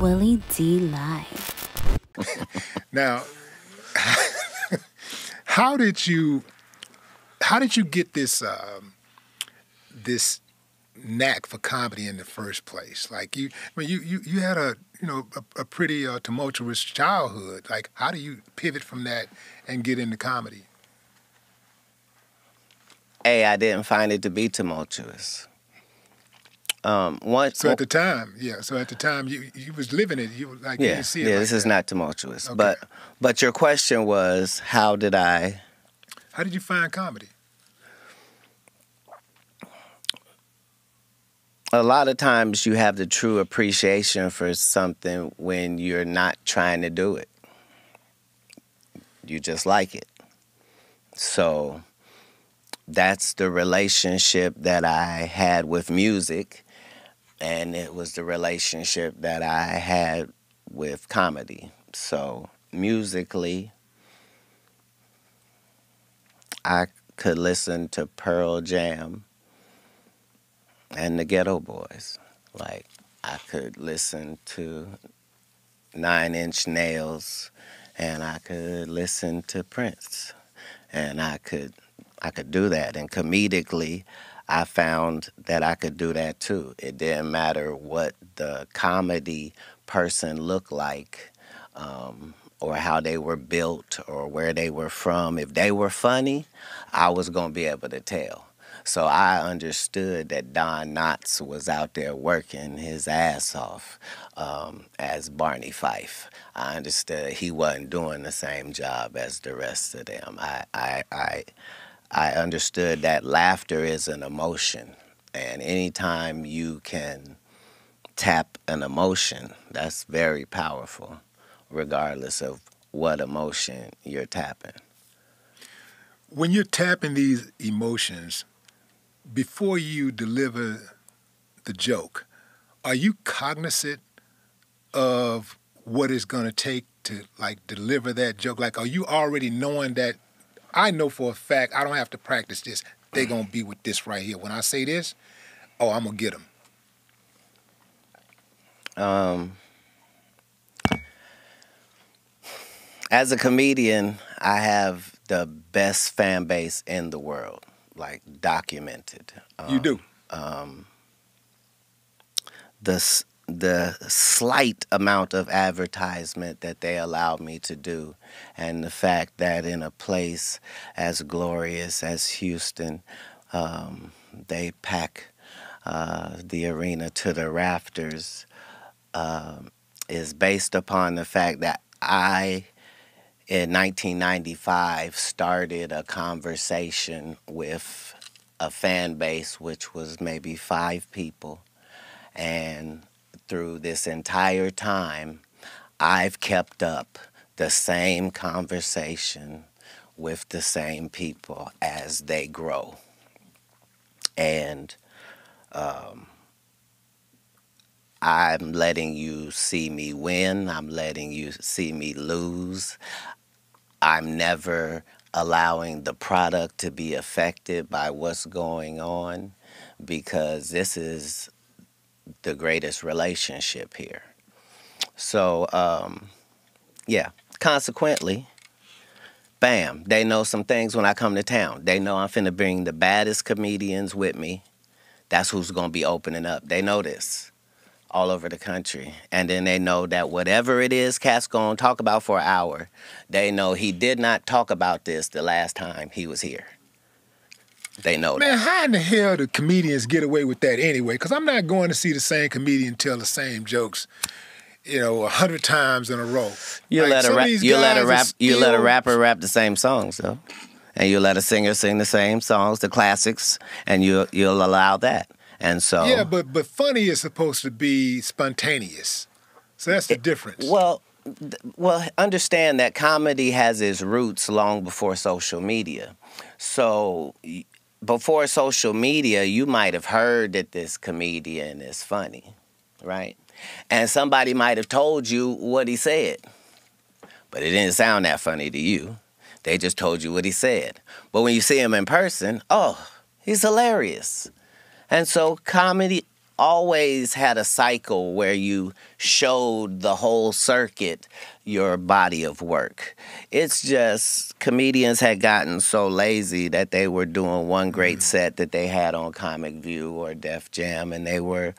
Willie D live. Now, how did you get this knack for comedy in the first place? Like you had a pretty tumultuous childhood. Like, how do you pivot from that and get into comedy? I didn't find it to be tumultuous. So at the time, you was living it. You like you could see it. This is not tumultuous. Okay. But your question was, how did you find comedy? A lot of times you have the true appreciation for something when you're not trying to do it. You just like it. So that's the relationship that I had with music, and it was the relationship that I had with comedy. So musically, I could listen to Pearl Jam and the Ghetto Boys. Like, I could listen to 9 Inch Nails, and I could listen to Prince, and I could do that. And comedically, I found that I could do that too. It didn't matter what the comedy person looked like, or how they were built, or where they were from. If they were funny, I was going to be able to tell. So I understood that Don Knotts was out there working his ass off as Barney Fife. I understood he wasn't doing the same job as the rest of them. I understood that laughter is an emotion, and anytime you can tap an emotion, that's very powerful, regardless of what emotion you're tapping. When you're tapping these emotions, before you deliver the joke, are you cognizant of what it's going to take to, like, deliver that joke? Like, are you already knowing that, I know for a fact, I don't have to practice this, they're going to be with this right here. When I say this, I'm going to get them. As a comedian, I have the best fan base in the world, like, documented. You do? The slight amount of advertisement that they allow me to do, and the fact that in a place as glorious as Houston, they pack the arena to the rafters, is based upon the fact that I, in 1995, started a conversation with a fan base which was maybe 5 people, and through this entire time, I've kept up the same conversation with the same people as they grow. And I'm letting you see me win. I'm letting you see me lose. I'm never allowing the product to be affected by what's going on, because this is the greatest relationship here. So, consequently, bam, they know some things when I come to town. They know I'm finna bring the baddest comedians with me. That's who's gonna be opening up. They know this all over the country. And then they know that whatever it is Katt's gonna talk about for an hour, they know he did not talk about this the last time he was here. They know that. Man, how in the hell do comedians get away with that anyway? Because I'm not going to see the same comedian tell the same jokes, 100 times in a row. You let a rapper rap the same songs, though, and you let a singer sing the same songs, the classics, and you'll allow that. And so, yeah, but funny is supposed to be spontaneous, so that's the difference. Well, understand that comedy has its roots long before social media. So before social media, you might have heard that this comedian is funny, right? And somebody might have told you what he said, but it didn't sound that funny to you. They just told you what he said. But when you see him in person, oh, he's hilarious. And so comedy always had a cycle where you showed the whole circuit your body of work. It's just comedians had gotten so lazy that they were doing one great set that they had on Comic View or Def Jam, and they were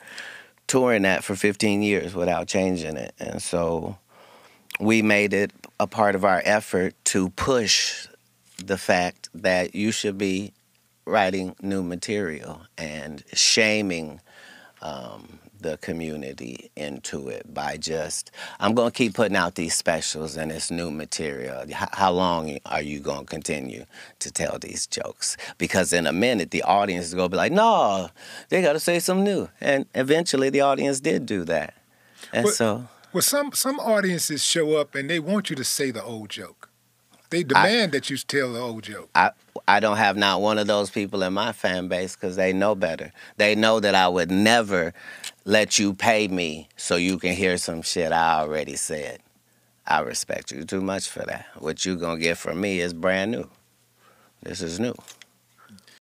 touring that for 15 years without changing it. And so we made it a part of our effort to push the fact that you should be writing new material and shaming the community into it by just, I'm going to keep putting out these specials and it's new material. How long are you going to continue to tell these jokes? Because in a minute, the audience is going to be like, no, they got to say something new. And eventually the audience did do that. And Well, some audiences show up and they want you to say the old joke. They demand that you tell the old joke. I don't have not one of those people in my fan base because they know better. They know that I would never let you pay me so you can hear some shit I already said. I respect you too much for that. What you gonna get from me is brand new. This is new.